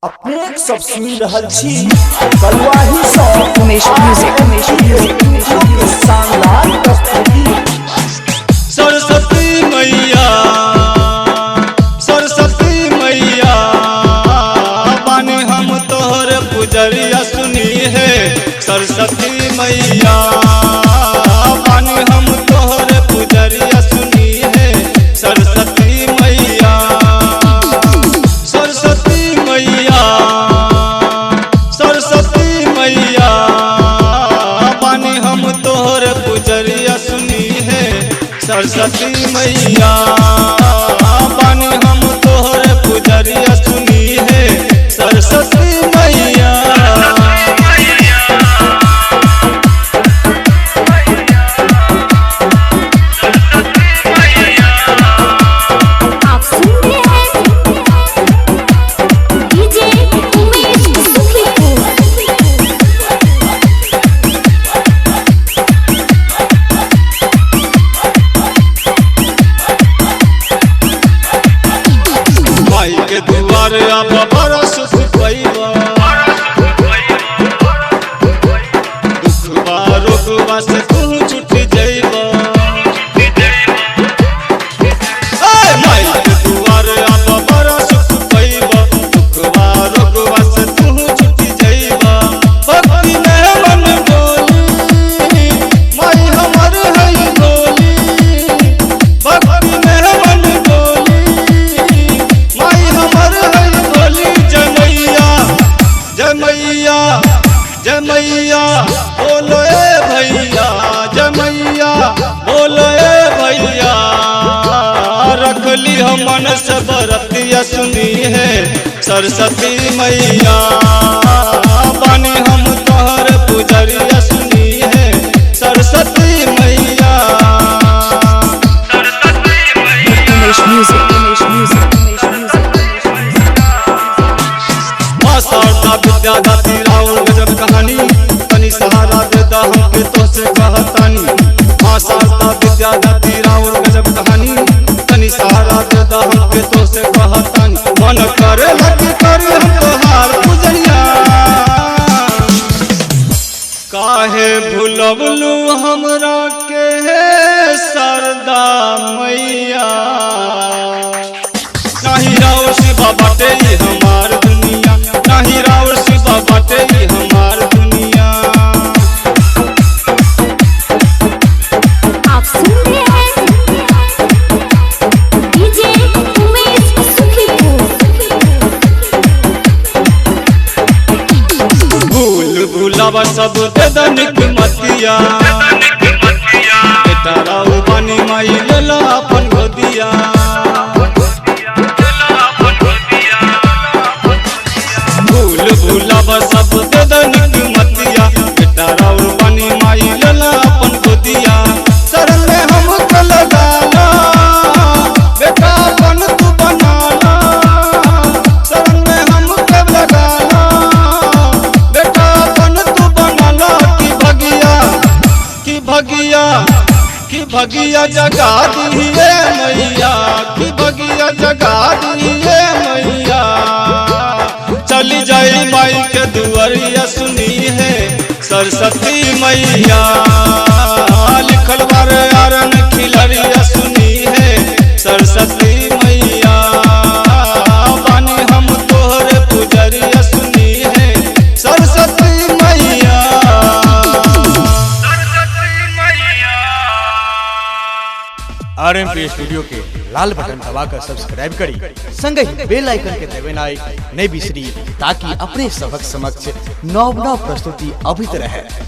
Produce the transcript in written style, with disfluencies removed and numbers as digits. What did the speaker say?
अपने सब सुन रहल छी कलवाही सॉन्ग उमेश म्यूजिक शानदार प्रस्तुति। सरस्वती मैया बानी हम तोहर पुजरिया सुनी है। सरस्वती मैया बानी हम तोहर पुजरिया सुनी है। सरस्वती मैया बानी हम तोहर पुजरिया सुनी है। सरस्वती मैया बानी हम तोहर पुजरिया सुनी है। सरस्वती मैया आप सुन रहे हैं डीजे उमेश सुखीपुर। माई के दुआर अब बड़ा सुख पैबा। दुखबा रोगबा से तू छूट जइबा। माई के दुआर अब बड़ा सुख पैबा। दुखबा रोगबा से तू छूट जइबा। भक्ति में मन डोली माई हमर है भोली। भक्ति में मन डोली माई हमर है भोली। जय मैया जय मैया जय मैया बोलो ए भैया। जय मैया बोलो ए भैया। रखली हम मन से बरतिया सुनी है। सरस्वती मैया बानी हम तोहर पुजरिया सुनी है। सरस्वती मैया उमेश म्यूजिक शारदा विद्यादाती राउर गजब कहानी। तनी सहारा देता हमके तो से कहतानी। माँ शारदा विद्यादाती राउर गजब कहानी। तनी सहारा देता हमके तो से कहतानी। मन करे लगी करी हम तोहार पुजरिया। काहे भूलवलू हमरा के शारदा मैया। नाही राउर शिवा बाटे ई हमार दुनिया। नाही राउर शिवा बाटे ई हमार दुनिया। आप सुन रहे हैं डीजे उमेश सुखीपुर। भूल भूलावा सब दनिक मतिया। बेटाराऊ बानी माई लेला अपन गोदिया। भूल भूलावा सब दनिक मतिया। बेटाराऊ बानी माई लेला अपन गोदिया। शरण में हमको लगाना बेटा अपन तू बनाना। शरण में हमको लगाना बेटा अपन तू बनाना। कि भगिया जगा दिए मैया। कि भगिया जगा दिए मैया। चली जाई माई के दुआरिया सुनी है। सरस्वती मैया लिखल बारे आरन खिलरिया सुनी है। सरस्वती मैया बानी हम तोहर पुजरिया सुनी है। सरस्वती मैया RMP स्टूडियो के लाल बटन दबाकर सब्सक्राइब करी। संग ही बेल आइकन के दबाना नहीं बिसरी, ताकि अपने सबक समक्ष नव प्रस्तुति अभित रहे।